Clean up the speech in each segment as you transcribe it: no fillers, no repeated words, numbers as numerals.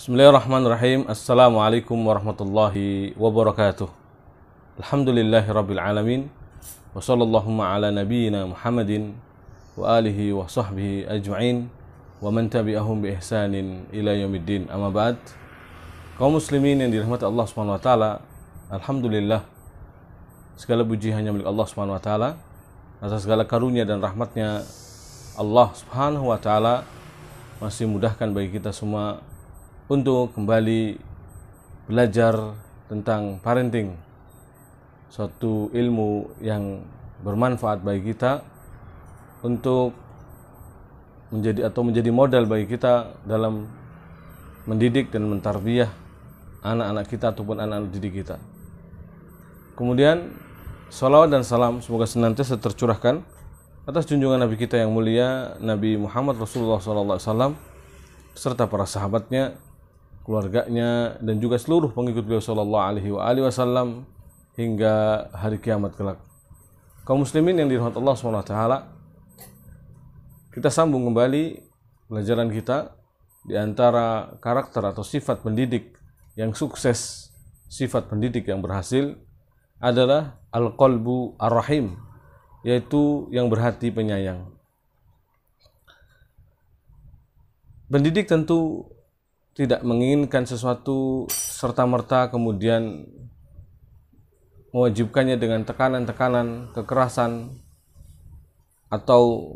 Bismillahirrahmanirrahim. Assalamualaikum warahmatullahi wabarakatuh. Alhamdulillahirabbil alamin. Wa sallallahu ala nabiyyina Muhammadin wa alihi wa sahbihi ajma'in wa man tabi'ahum bi ihsanin ila yaumiddin. Amma ba'd. Kaum muslimin yang dirahmati Allah Subhanahu wa taala, alhamdulillah segala puji hanya milik Allah Subhanahu wa taala. Atas segala karunia dan rahmatnya Allah Subhanahu wa taala masih mudahkan bagi kita semua untuk kembali belajar tentang parenting, suatu ilmu yang bermanfaat bagi kita untuk menjadi modal bagi kita dalam mendidik dan mentarbiyah anak-anak kita ataupun anak-anak didik kita. Kemudian salawat dan salam semoga senantiasa tercurahkan atas junjungan Nabi kita yang mulia, Nabi Muhammad Rasulullah SAW, serta para sahabatnya, keluarganya, dan juga seluruh pengikut beliau sallallahu alaihi wasallam hingga hari kiamat kelak. Kaum muslimin yang dirahmati Allah Subhanahu wa taala, kita sambung kembali pelajaran kita di antara karakter atau sifat pendidik yang sukses, sifat pendidik yang berhasil adalah al-qalbu ar-rahim, yaitu yang berhati penyayang. Pendidik tentu tidak menginginkan sesuatu serta-merta kemudian mewajibkannya dengan tekanan-tekanan, kekerasan, atau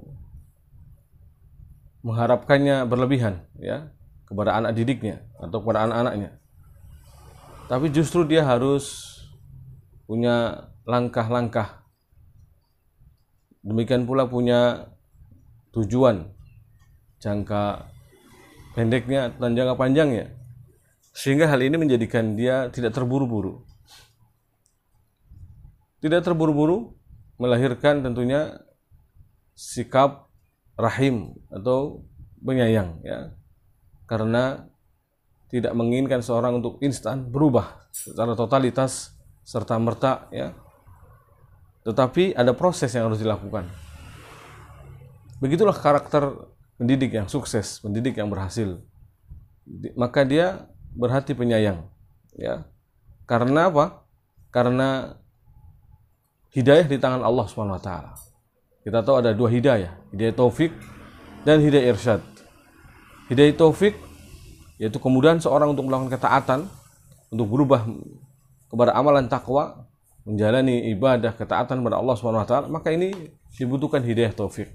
mengharapkannya berlebihan ya kepada anak didiknya atau kepada anak-anaknya. Tapi justru dia harus punya langkah-langkah. Demikian pula punya tujuan jangka pendeknya dan jangka panjangnya, sehingga hal ini menjadikan dia tidak terburu-buru. Tidak terburu-buru melahirkan tentunya sikap rahim atau penyayang ya, karena tidak menginginkan seorang untuk instan berubah secara totalitas serta merta ya, tetapi ada proses yang harus dilakukan. Begitulah karakter pendidik yang sukses, pendidik yang berhasil. Maka dia berhati penyayang ya. Karena apa? Karena hidayah di tangan Allah Subhanahu wa taala. Kita tahu ada dua hidayah, hidayah taufik dan hidayah irsyad. Hidayah taufik yaitu kemudahan seorang untuk melakukan ketaatan, untuk berubah kepada amalan takwa, menjalani ibadah ketaatan kepada Allah Subhanahu wa taala, maka ini dibutuhkan hidayah taufik.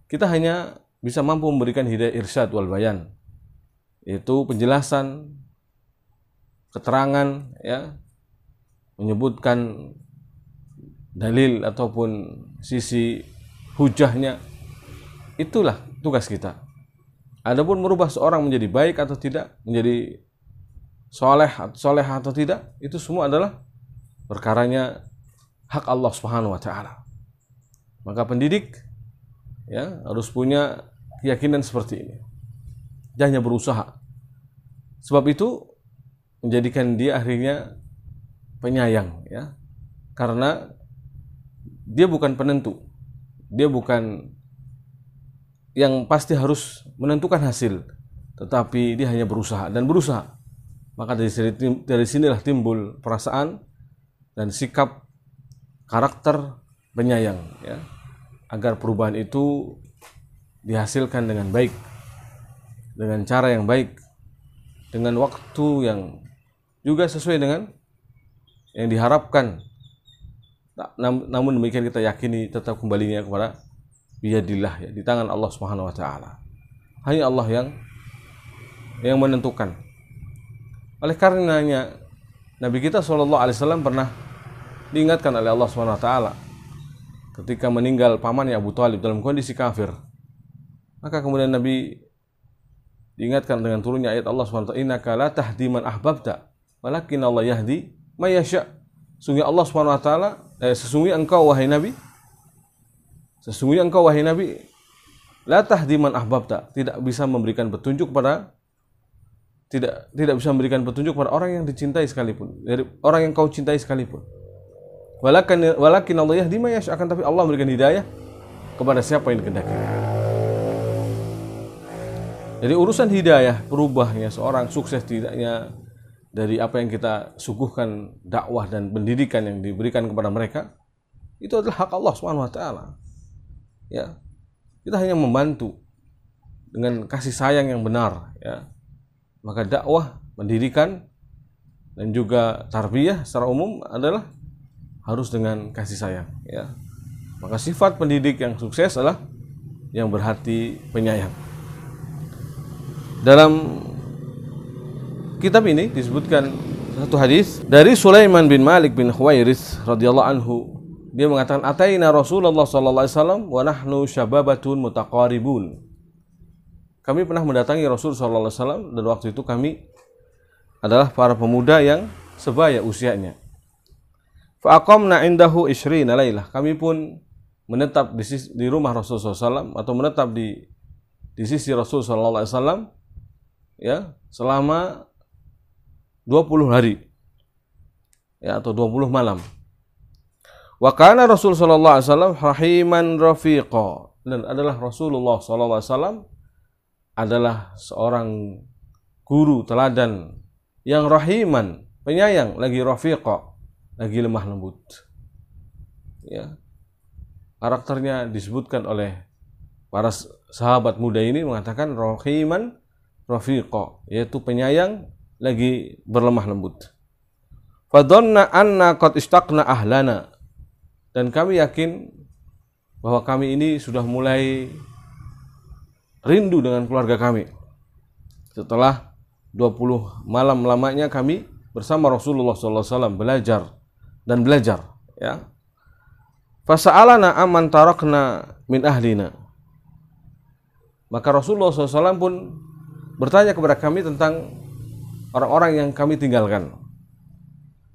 Kita hanya bisa mampu memberikan hidayah irsyad wal bayan, yaitu penjelasan, keterangan ya, menyebutkan dalil ataupun sisi hujahnya. Itulah tugas kita. Adapun merubah seorang menjadi baik atau tidak, menjadi soleh atau tidak, itu semua adalah perkaranya hak Allah Subhanahu wa taala. Maka pendidik ya harus punya keyakinan seperti ini. Dia hanya berusaha. Sebab itu menjadikan dia akhirnya penyayang ya. Karena dia bukan penentu. Dia bukan yang pasti harus menentukan hasil, tetapi dia hanya berusaha dan berusaha. Maka dari sinilah timbul perasaan dan sikap karakter penyayang ya, agar perubahan itu dihasilkan dengan baik, dengan cara yang baik, dengan waktu yang juga sesuai dengan yang diharapkan. Namun demikian kita yakini tetap kembalinya kepada biyadillah ya, di tangan Allah Subhanahu wa taala. Hanya Allah yang menentukan. Oleh karenanya Nabi kita sallallahu alaihi wasallam pernah diingatkan oleh Allah Subhanahu wa taala ketika meninggal pamannya Abu Thalib dalam kondisi kafir. Maka kemudian Nabi diingatkan dengan turunnya ayat Allah SWT, innaka la tahdi man ahbabta walakin Allah yahdi may yasha. Sesungguhnya Allah SWT, sesungguhnya engkau wahai Nabi, la tahdi man ahbabta, tidak bisa memberikan petunjuk pada orang yang dicintai sekalipun, dari orang yang kau cintai sekalipun. Walakin Allah yahdi may yasha, akan tapi Allah memberikan hidayah kepada siapa yang dikehendaki. Jadi urusan hidayah, berubahnya seorang, sukses tidaknya dari apa yang kita suguhkan, dakwah dan pendidikan yang diberikan kepada mereka, itu adalah hak Allah Subhanahu wa taala. Ya. Kita hanya membantu dengan kasih sayang yang benar, ya. Maka dakwah, pendidikan dan juga tarbiyah secara umum adalah harus dengan kasih sayang, ya. Maka sifat pendidik yang sukses adalah yang berhati penyayang. Dalam kitab ini disebutkan satu hadis dari Sulaiman bin Malik bin Khuwairits radhiyallahu anhu. Dia mengatakan, ataina Rasulullah sallallahu alaihi wasallam wa nahnu syababatun mutaqaribun. Kami pernah mendatangi Rasul sallallahu alaihi wasallam dan waktu itu kami adalah para pemuda yang sebaya usianya. Fa aqamna indahu 20 lailah. Kami pun menetap di rumah Rasul sallallahu alaihi wasallam atau menetap di sisi Rasul sallallahu alaihi wasallam, ya, selama 20 hari. Ya, atau 20 malam. Wa kana Rasul sallallahu alaihi wasallam rahiman rafiqa, dan adalah Rasulullah sallallahu alaihi wasallam adalah seorang guru teladan yang rahiman, penyayang, lagi rafiqa, lagi lemah lembut. Ya. Karakternya disebutkan oleh para sahabat muda ini mengatakan rahiman rafiqa, yaitu penyayang lagi berlemah lembut. Fadhanna anna qad istaqna ahlana, dan kami yakin bahwa kami ini sudah mulai rindu dengan keluarga kami. Setelah 20 malam lamanya kami bersama Rasulullah SAW belajar, ya. Fasa'alana amman tarakna min ahlina. Maka Rasulullah SAW pun bertanya kepada kami tentang orang-orang yang kami tinggalkan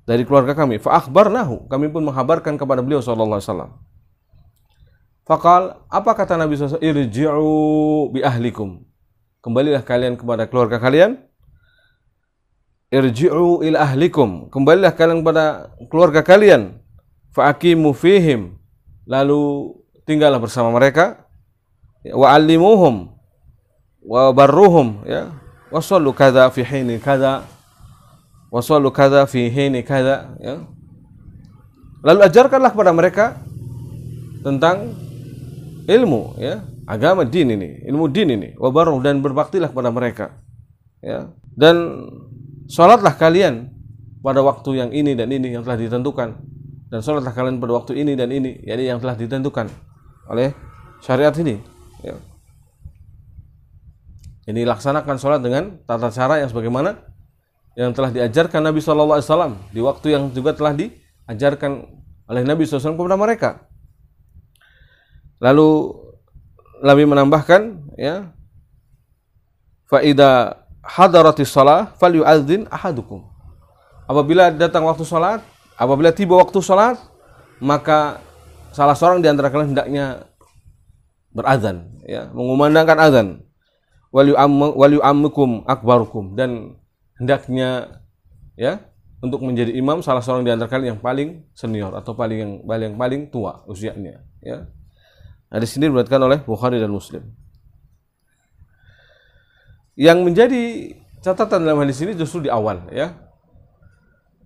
dari keluarga kami. Fa akhbarnahu, kami pun menghabarkan kepada beliau sallallahu alaihi wasallam. Faqal, apa kata Nabi SAW? Irji'u bi ahlikum. Kembalilah kalian kepada keluarga kalian. Irji'u ila ahlikum. Kembalilah kalian kepada keluarga kalian. Fa aqimu fihim. Lalu tinggallah bersama mereka. Wa allimuhum wa barruhum, ya. Wa sallu kadza fi hini kadza. Wa sallu kadza fi hini kadza, ya. Lalu ajarkanlah kepada mereka tentang ilmu, ya, agama din ini, ilmu din ini, wabaruh, dan berbaktilah kepada mereka, ya, dan sholatlah kalian pada waktu yang ini dan ini yang telah ditentukan, dan sholatlah kalian pada waktu ini dan ini, jadi yang telah ditentukan oleh syariat ini, ya. Ini laksanakan sholat dengan tata cara yang sebagaimana yang telah diajarkan Nabi SAW di waktu yang juga telah diajarkan oleh Nabi SAW kepada mereka. Lalu Nabi menambahkan, ya, fa idza hadaratis shalah falyu'adzin ahadukum. Apabila datang waktu salat, apabila tiba waktu salat, maka salah seorang di antara kalian hendaknya berazan, ya, mengumandangkan azan. Walyu'ammukum akbarukum, dan hendaknya, ya, untuk menjadi imam salah seorang di antara kalian yang paling senior atau paling tua usianya, ya. Hadis ini diriwayatkan oleh Bukhari dan Muslim. Yang menjadi catatan dalam hadis ini justru di awal, ya.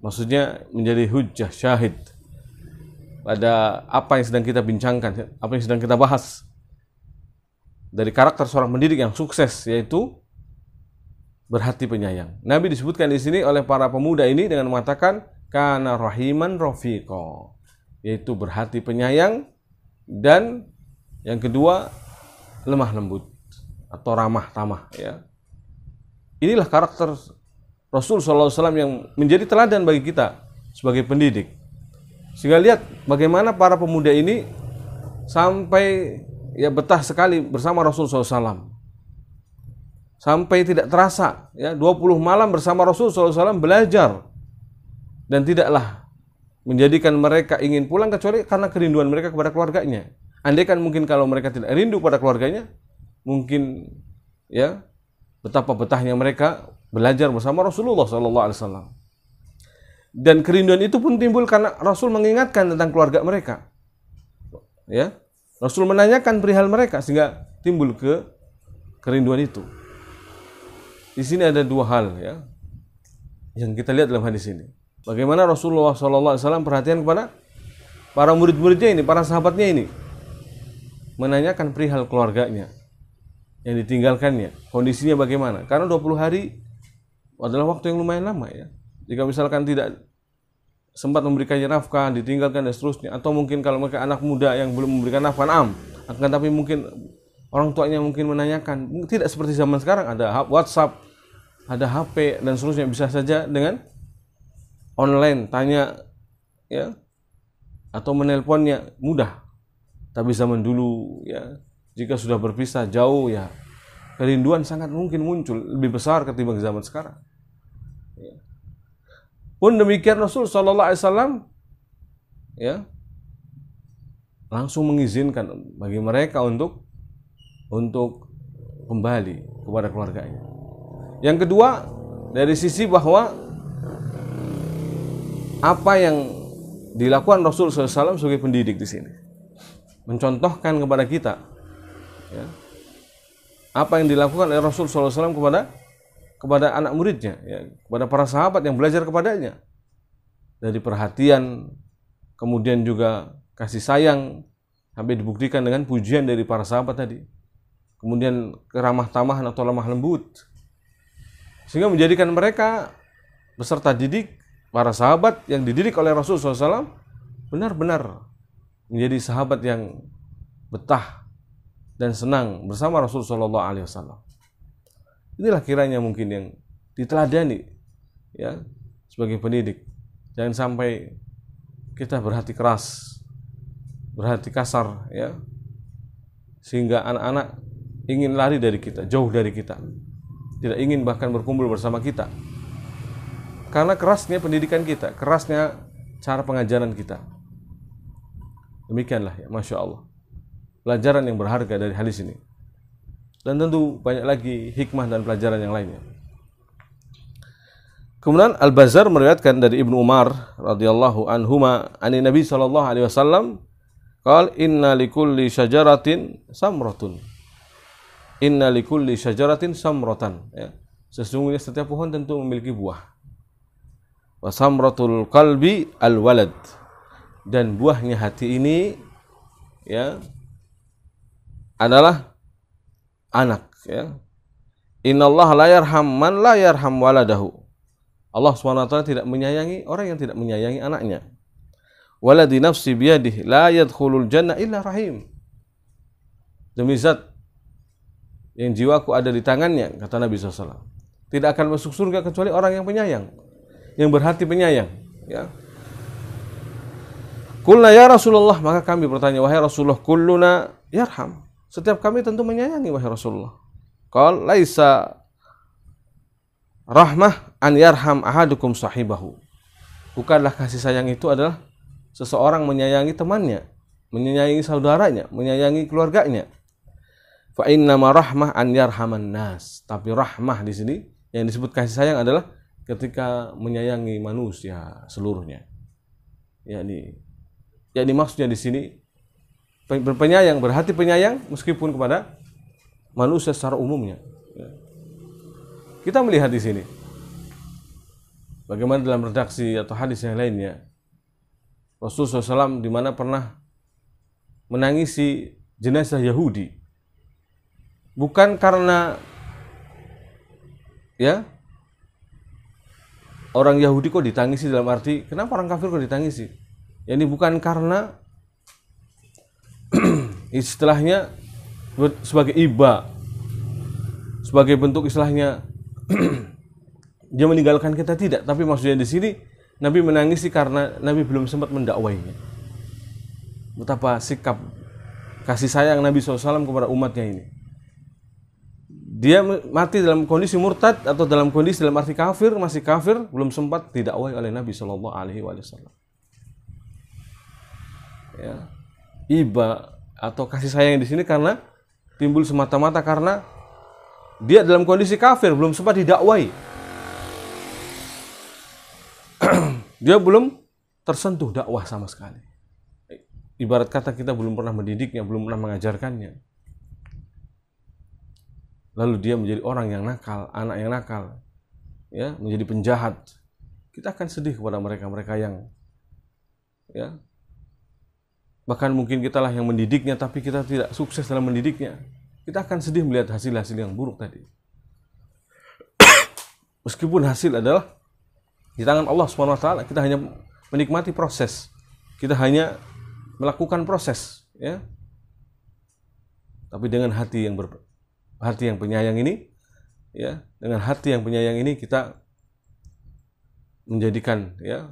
Maksudnya menjadi hujjah, syahid pada apa yang sedang kita bincangkan, apa yang sedang kita bahas dari karakter seorang pendidik yang sukses, yaitu berhati penyayang. Nabi disebutkan di sini oleh para pemuda ini dengan mengatakan kana rahiman rafiqa, yaitu berhati penyayang, dan yang kedua lemah lembut atau ramah tamah, ya. Inilah karakter Rasul SAW yang menjadi teladan bagi kita sebagai pendidik. Sehingga lihat bagaimana para pemuda ini sampai, ya, betah sekali bersama Rasul SAW. Sampai tidak terasa, ya, 20 malam bersama Rasul SAW belajar, dan tidaklah menjadikan mereka ingin pulang kecuali karena kerinduan mereka kepada keluarganya. Andaikan mungkin kalau mereka tidak rindu pada keluarganya, mungkin, ya, betapa betahnya mereka belajar bersama Rasulullah SAW. Dan kerinduan itu pun timbul karena Rasul mengingatkan tentang keluarga mereka, ya. Rasul menanyakan perihal mereka sehingga timbul kerinduan itu. di sini ada dua hal ya yang kita lihat dalam hadis ini. Bagaimana Rasulullah SAW perhatian kepada para murid-muridnya ini, para sahabatnya ini, menanyakan perihal keluarganya yang ditinggalkannya, kondisinya bagaimana. Karena 20 hari adalah waktu yang lumayan lama ya. Jika misalkan tidak sempat memberikannya nafkah, ditinggalkan dan seterusnya, atau mungkin kalau mereka anak muda yang belum memberikan nafkah, akan tapi mungkin orang tuanya mungkin menanyakan, tidak seperti zaman sekarang ada WhatsApp, ada HP dan seterusnya, bisa saja dengan online tanya ya, atau menelponnya mudah. Tapi zaman dulu ya, jika sudah berpisah jauh ya, kerinduan sangat mungkin muncul lebih besar ketimbang zaman sekarang. Ya. Pun demikian Rasul Shallallahu Alaihi Wasallam ya langsung mengizinkan bagi mereka untuk kembali kepada keluarganya. Yang kedua, dari sisi bahwa apa yang dilakukan Rasul SAW sebagai pendidik di sini, mencontohkan kepada kita, ya, apa yang dilakukan oleh Rasul SAW kepada anak muridnya, ya, kepada para sahabat yang belajar kepadanya, dari perhatian, kemudian juga kasih sayang, sampai dibuktikan dengan pujian dari para sahabat tadi. Kemudian keramah tamahan atau lemah lembut, sehingga menjadikan mereka beserta didik para sahabat yang dididik oleh Rasul SAW benar-benar menjadi sahabat yang betah dan senang bersama Rasul SAW. Inilah kiranya mungkin yang diteladani ya sebagai pendidik. Jangan sampai kita berhati keras, berhati kasar ya, sehingga anak-anak ingin lari dari kita, jauh dari kita, tidak ingin bahkan berkumpul bersama kita, karena kerasnya pendidikan kita, kerasnya cara pengajaran kita. Demikianlah ya, Masya Allah, pelajaran yang berharga dari hadis ini, dan tentu banyak lagi hikmah dan pelajaran yang lainnya. Kemudian Al-Bazzar meriwayatkan dari Ibnu Umar radhiyallahu anhuma ani Nabi sallallahu alaihi wasallam qala inna likulli syajaratin samratun. Inna likulli syajaratin samratan ya. Sesungguhnya setiap pohon tentu memiliki buah. Wa samratul qalbi al-walad. Dan buahnya hati ini ya adalah anak ya. Innallaha la yarham man la yarham waladahu. Allah SWT tidak menyayangi orang yang tidak menyayangi anaknya. Waladi nafsi biyadihi la yadkhulul jannah illa rahim. Demi zat yang jiwaku ada di tangannya, kata Nabi SAW, tidak akan masuk surga kecuali orang yang penyayang, yang berhati penyayang ya. Qulna ya Rasulullah, maka kami bertanya, wahai Rasulullah, kulluna yarham, setiap kami tentu menyayangi wahai Rasulullah. Qal laisa rahmah an yarham ahadukum sahibahu. Bukanlah kasih sayang itu adalah seseorang menyayangi temannya, menyayangi saudaranya, menyayangi keluarganya. Fa innama rahmah an yarhaman nas. Tapi rahmah di sini yang disebut kasih sayang adalah ketika menyayangi manusia seluruhnya. Yakni maksudnya di sini penyayang, berhati penyayang meskipun kepada manusia secara umumnya. Kita melihat di sini bagaimana dalam redaksi atau hadis yang lainnya, Rasulullah SAW di mana pernah menangisi jenazah Yahudi, bukan karena ya orang Yahudi kok ditangisi dalam arti kenapa orang kafir kok ditangisi. Ini bukan karena istilahnya sebagai iba, sebagai bentuk istilahnya dia meninggalkan kita, tidak. Tapi maksudnya di sini Nabi menangisi karena Nabi belum sempat mendakwainya. Betapa sikap kasih sayang Nabi SAW kepada umatnya ini. Dia mati dalam kondisi murtad atau dalam kondisi dalam arti kafir, masih kafir, belum sempat didakwai oleh Nabi Shallallahu Alaihi Wasallam. Ya, iba atau kasih sayang di sini karena timbul semata-mata karena dia dalam kondisi kafir, belum sempat didakwai. Dia belum tersentuh dakwah sama sekali. Ibarat kata kita belum pernah mendidiknya, belum pernah mengajarkannya. lalu dia menjadi orang yang nakal, anak yang nakal, ya, menjadi penjahat, kita akan sedih kepada mereka yang, ya, bahkan mungkin kitalah yang mendidiknya tapi kita tidak sukses dalam mendidiknya. Kita akan sedih melihat hasil-hasil yang buruk tadi. Meskipun hasil adalah di tangan Allah SWT, kita hanya menikmati proses. Kita hanya melakukan proses, ya. Tapi dengan hati yang penyayang ini, ya, dengan hati yang penyayang ini kita menjadikan, ya,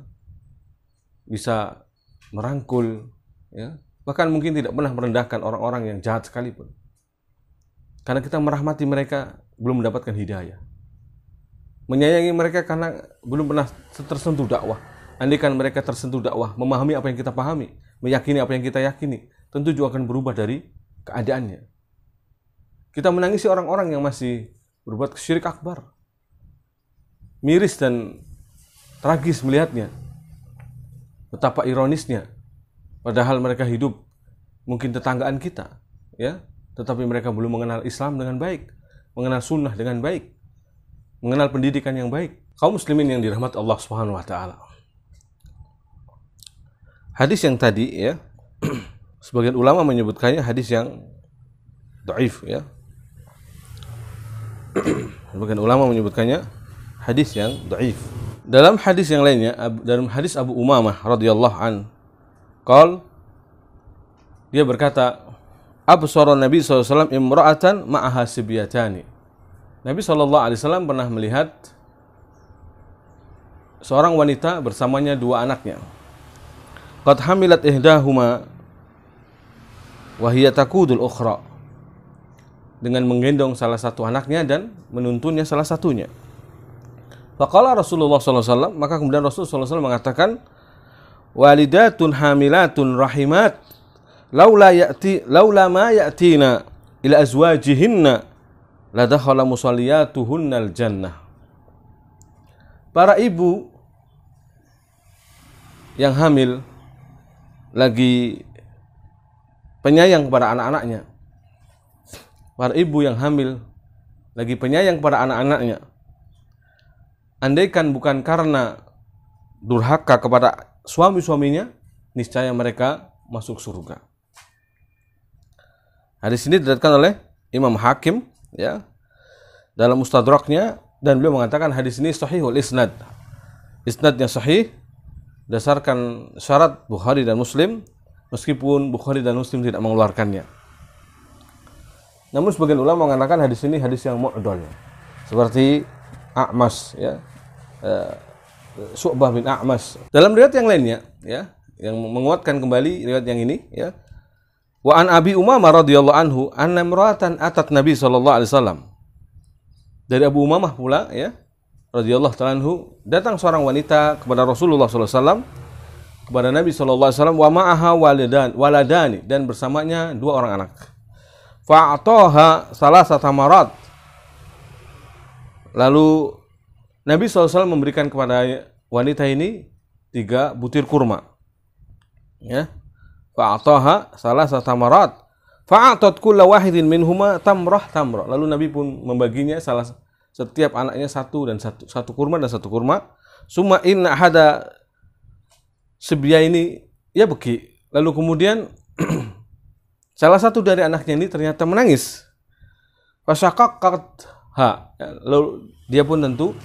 bisa merangkul, ya, bahkan mungkin tidak pernah merendahkan orang-orang yang jahat sekalipun. Karena kita merahmati mereka belum mendapatkan hidayah. Menyayangi mereka karena belum pernah tersentuh dakwah. Andaikan mereka tersentuh dakwah, memahami apa yang kita pahami, meyakini apa yang kita yakini, tentu juga akan berubah dari keadaannya. Kita menangisi orang-orang yang masih berbuat syirik akbar. Miris dan tragis melihatnya. Betapa ironisnya. Padahal mereka hidup mungkin tetanggaan kita, ya, tetapi mereka belum mengenal Islam dengan baik, mengenal sunnah dengan baik, mengenal pendidikan yang baik. Kaum muslimin yang dirahmati Allah Subhanahu wa taala. Hadis yang tadi, ya, sebagian ulama menyebutkannya hadis yang dhaif, ya. Sebagian ulama menyebutkannya hadis yang dhaif. Dalam hadis yang lainnya, dalam hadis Abu Umamah radhiyallahu an, dia berkata, absara Nabi SAW imra'atan ma'aha sibyatani. Nabi SAW pernah melihat seorang wanita bersamanya dua anaknya. Qad hamilat ihdahuma wa hiya taqudul ukhra. Dengan menggendong salah satu anaknya dan menuntunnya salah satunya. Faqala Rasulullah SAW, maka kemudian Rasulullah SAW mengatakan, walidatun hamilatun rahimat laula ma ya'tina ila azwajihinna la dakhala musalliyatuhunnal jannah. Para ibu yang hamil lagi penyayang kepada anak-anaknya. Para ibu yang hamil lagi penyayang kepada anak-anaknya. Andaikan bukan karena durhaka kepada suami-suaminya, niscaya mereka masuk surga. Hadis ini diriwayatkan oleh Imam Hakim, ya, dalam Mustadraknya, dan beliau mengatakan hadis ini sahihul isnad. Isnadnya sahih berdasarkan syarat Bukhari dan Muslim, meskipun Bukhari dan Muslim tidak mengeluarkannya. Namun sebagian ulama mengatakan hadis ini hadis yang mu'dal, seperti A'mas, ya, Syu'bah bin A'mas. Dalam riwayat yang lainnya, ya, yang menguatkan kembali riwayat yang ini, ya, wa an Abi Umamah radhiyallahu anhu anna imra'atan atat Nabi sallallahu alaihi wasallam. Dari Abu Umamah pula, ya, radhiyallahu ta'ala anhu, datang seorang wanita kepada Rasulullah sallallahu alaihi wasallam, kepada Nabi sallallahu alaihi wasallam, wa ma'aha waladani, dan bersamanya dua orang anak. Fa'ataha salasata marat. Lalu Nabi SAW memberikan kepada wanita ini 3 butir kurma. Ya. Fa'ataha salasata marat. Fa'atat kulla wahidin minhuma tamrah. Lalu Nabi pun membaginya setiap anaknya satu kurma dan satu kurma. Summa inna hada sebiya ini ya beki. Lalu kemudian salah satu dari anaknya ini ternyata menangis. Fasyaqaqatha. Lalu dia pun tentu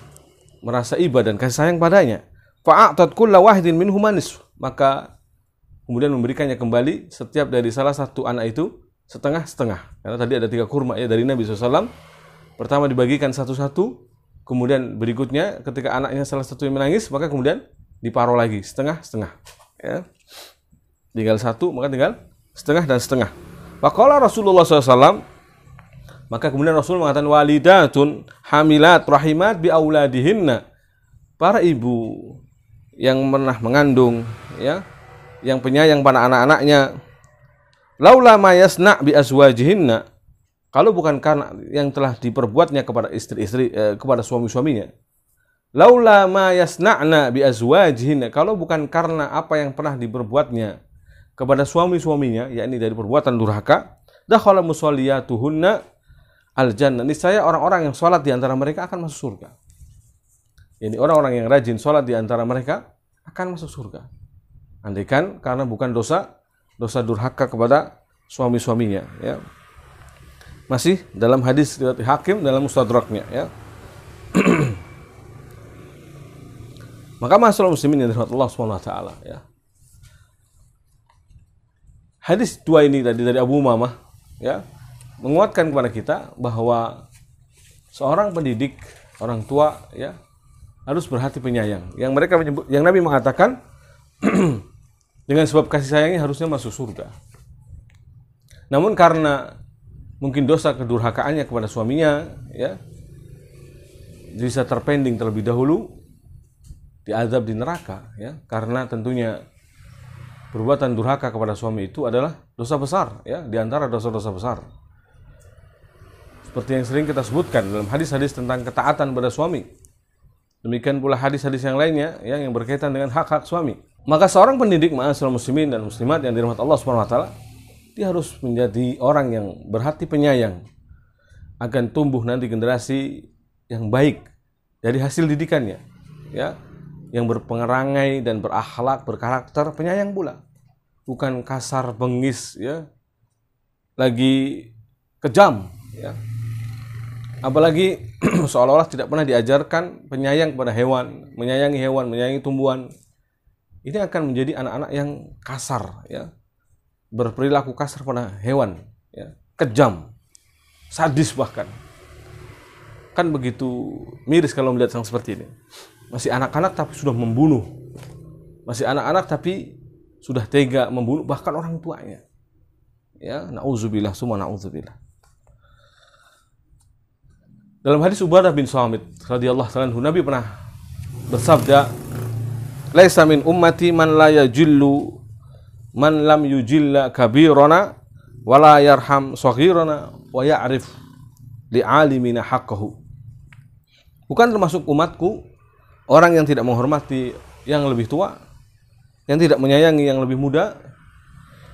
merasa iba dan kasih sayang padanya. Fa'atat kulla wahidin minhuma nisf. Maka kemudian memberikannya kembali setiap dari salah satu anak itu setengah-setengah. Karena tadi ada 3 kurma, ya, dari Nabi SAW. Pertama dibagikan satu-satu, kemudian berikutnya ketika anaknya salah satu yang menangis, maka kemudian diparuh lagi setengah-setengah. Ya. Tinggal satu, maka tinggal setengah dan setengah. Faqala Rasulullah SAW, maka kemudian Rasul mengatakan, walidatun hamilat rahimat bi auladihinna. Para ibu yang pernah mengandung, ya, yang penyayang pada anak-anaknya, laula ma yasna' bi azwajihinna, kalau bukan karena yang telah diperbuatnya kepada istri-istri, kepada suami-suaminya. Laula ma yasna'na bi azwajihinna, kalau bukan karena apa yang pernah diperbuatnya kepada suami-suaminya, yakni dari perbuatan durhaka, dakhala musalliyatuhunna al-jannah. Niscaya orang-orang yang sholat di antara mereka akan masuk surga. Jadi orang-orang yang rajin sholat di antara mereka akan masuk surga. Andaikan karena bukan dosa durhaka kepada suami-suaminya, ya. Masih dalam hadis riwayat Hakim dalam Mustadraknya, ya. Maka masalah muslimin yang dirahmati Allah Subhanahu wa taala, ya. Hadis dua ini tadi dari Abu Umamah, ya, menguatkan kepada kita bahwa seorang pendidik, orang tua, ya, harus berhati penyayang. Yang mereka menyebut, yang Nabi mengatakan dengan sebab kasih sayangnya harusnya masuk surga. Namun karena mungkin dosa kedurhakaannya kepada suaminya, ya, bisa terpending terlebih dahulu diazab di neraka, ya, karena tentunya perbuatan durhaka kepada suami itu adalah dosa besar, ya, di antara dosa-dosa besar. Seperti yang sering kita sebutkan dalam hadis-hadis tentang ketaatan pada suami. Demikian pula hadis-hadis yang lainnya, ya, yang berkaitan dengan hak-hak suami. Maka seorang pendidik ma'asyiral muslimin dan muslimat yang dirahmati Allah Subhanahu wa taala, dia harus menjadi orang yang berhati penyayang akan tumbuh nanti generasi yang baik dari hasil didikannya, ya, yang berpengerangai dan berakhlak, berkarakter penyayang pula. Bukan kasar, bengis, ya, lagi kejam, ya. Apalagi seolah-olah tidak pernah diajarkan penyayang kepada hewan, menyayangi tumbuhan. Ini akan menjadi anak-anak yang kasar, ya, berperilaku kasar pada hewan, ya, kejam, sadis bahkan. Kan begitu miris kalau melihat yang seperti ini. Masih anak-anak tapi sudah membunuh, masih anak-anak tapi sudah tega membunuh bahkan orang tuanya, ya, na'udzubillah summa na'udzubillah. Dalam hadis Ubadah bin Samit radhiyallahu ta'ala anhu, Nabi pernah bersabda, "Laisa min ummati man la yajillu man lam yujilla kabirana wa la yarham saghirana wa ya'rif li'alimina haqqahu." Bukan termasuk umatku orang yang tidak menghormati yang lebih tua, yang tidak menyayangi yang lebih muda,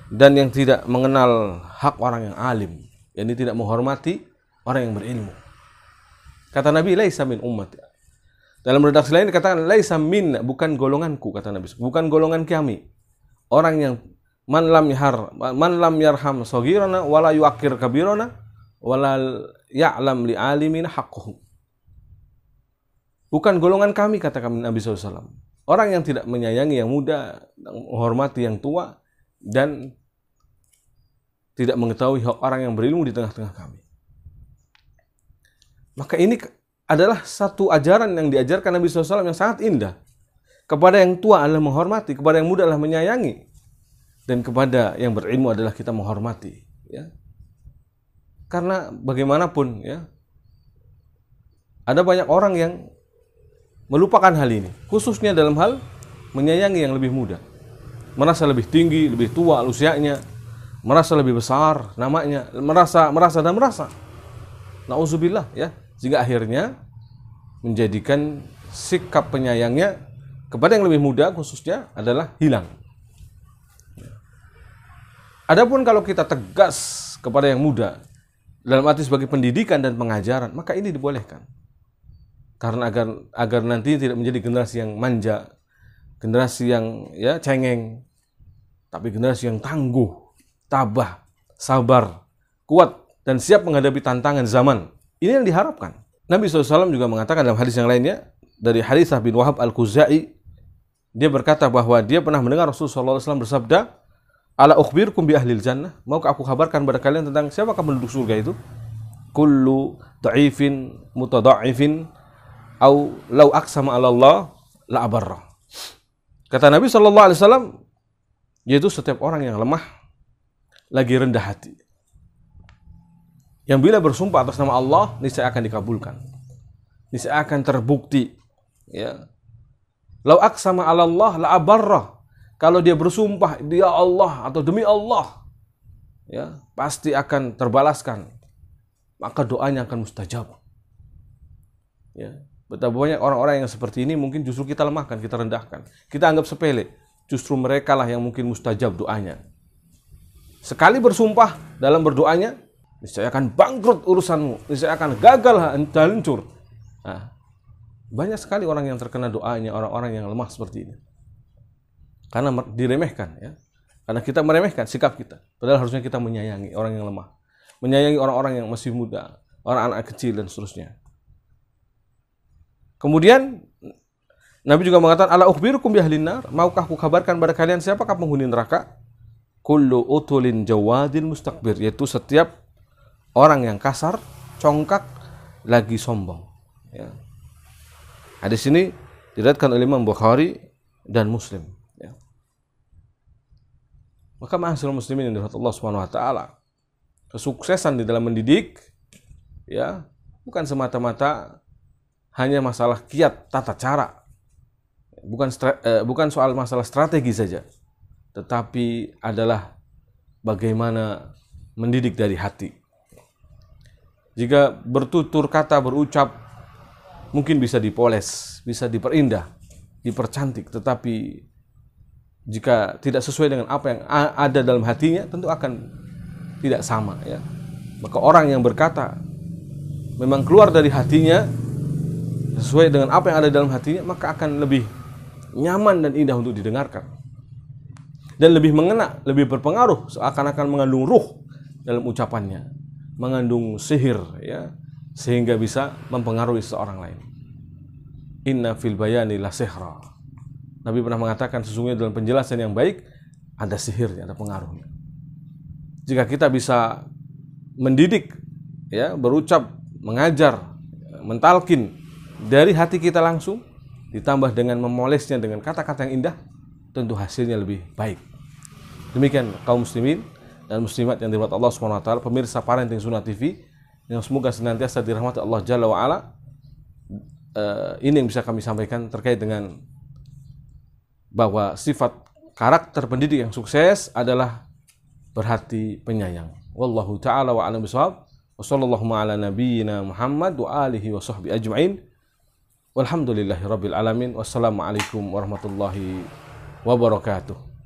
dan yang tidak mengenal hak orang yang alim, yang tidak menghormati orang yang berilmu. Kata Nabi, laisa min ummati. Dalam redaksi lain dikatakan laisa min, bukan golonganku, kata Nabi, bukan golongan kami. Orang yang man lam yarham saghirana wala yu'akkir kabirana wala ya'lam li alimin haqqahu. Bukan golongan kami, kata kami Nabi SAW. Orang yang tidak menyayangi yang muda, menghormati yang tua, dan tidak mengetahui hak orang yang berilmu di tengah-tengah kami. Maka ini adalah satu ajaran yang diajarkan Nabi SAW yang sangat indah. Kepada yang tua adalah menghormati, kepada yang muda adalah menyayangi, dan kepada yang berilmu adalah kita menghormati. Ya. Karena bagaimanapun, ya, ada banyak orang yang melupakan hal ini, khususnya dalam hal menyayangi yang lebih muda. Merasa lebih tinggi, lebih tua usianya, merasa lebih besar namanya, merasa. Nauzubillah, ya. Sehingga akhirnya menjadikan sikap penyayangnya kepada yang lebih muda khususnya adalah hilang. Adapun kalau kita tegas kepada yang muda dalam arti sebagai pendidikan dan pengajaran, maka ini dibolehkan. Karena agar nanti tidak menjadi generasi yang manja, generasi yang, ya, cengeng, tapi generasi yang tangguh, tabah, sabar, kuat, dan siap menghadapi tantangan zaman. Ini yang diharapkan. Nabi SAW juga mengatakan dalam hadis yang lainnya, dari Harithah bin Wahab al-Khuzai, dia berkata bahwa dia pernah mendengar Rasulullah SAW bersabda, "Ala ukhbirkum bi ahlil jannah?" Maukah aku kabarkan pada kalian tentang siapakah penduduk surga itu? "Kullu dha'ifin mutadha'ifin au law aqsama 'ala Allah la abarra." Kata Nabi SAW, yaitu setiap orang yang lemah, lagi rendah hati, yang bila bersumpah atas nama Allah, niscaya akan dikabulkan, niscaya akan terbukti, ya. Lau aqsama 'ala Allah la abarra. Kalau dia bersumpah dia Allah atau demi Allah, ya, pasti akan terbalaskan, maka doanya akan mustajab. Ya, betapa banyak orang-orang yang seperti ini mungkin justru kita lemahkan, kita rendahkan, kita anggap sepele. Justru mereka lah yang mungkin mustajab doanya. Sekali bersumpah dalam berdoanya, niscaya akan bangkrut urusanmu, niscaya akan gagal, hancur. Nah, banyak sekali orang yang terkena doanya orang-orang yang lemah seperti ini. Karena diremehkan, ya. Karena kita meremehkan sikap kita. Padahal harusnya kita menyayangi orang yang lemah, menyayangi orang-orang yang masih muda, orang anak kecil dan seterusnya. Kemudian Nabi juga mengatakan, ala ukhbirukum bi ahlin nar, maukah aku kabarkan pada kalian siapakah penghuni neraka? Kullu utulin jawadin mustakbir, yaitu setiap orang yang kasar, congkak, lagi sombong. Ya. Hadis ini diriwayatkan oleh Imam Bukhari dan Muslim. Ya. Maka ma'asyiral muslimin yang dirahmati Allah Subhanahu wa taala, kesuksesan di dalam mendidik, ya, bukan semata-mata hanya masalah kiat tata cara, bukan soal masalah strategi saja, tetapi adalah bagaimana mendidik dari hati. Jika bertutur kata, berucap, mungkin bisa dipoles, bisa diperindah, dipercantik, tetapi jika tidak sesuai dengan apa yang ada dalam hatinya, tentu akan tidak sama, ya. Maka orang yang berkata memang keluar dari hatinya, sesuai dengan apa yang ada dalam hatinya, maka akan lebih nyaman dan indah untuk didengarkan. Dan lebih mengena, lebih berpengaruh, seakan-akan mengandung ruh dalam ucapannya, mengandung sihir, ya, sehingga bisa mempengaruhi seorang lain. Inna fil bayani la sihra. Nabi pernah mengatakan, sesungguhnya dalam penjelasan yang baik ada sihirnya, ada pengaruhnya. Jika kita bisa mendidik, ya, berucap, mengajar, mentalkin dari hati kita langsung, ditambah dengan memolesnya dengan kata-kata yang indah, tentu hasilnya lebih baik. Demikian kaum muslimin dan muslimat yang dirahmati Allah Subhanahu wa taala, pemirsa Parenting Sunnah TV, yang semoga senantiasa dirahmati Allah Jalla wa Ala. Ini yang bisa kami sampaikan terkait dengan bahwa sifat karakter pendidik yang sukses adalah berhati penyayang. Wallahu taala wa a'lam bishawab. Wa sallallahu ala nabiyyina Muhammad wa alihi wa sahbihi ajma'in. Walhamdulillahi rabbil alamin. Wassalamualaikum warahmatullahi wabarakatuh.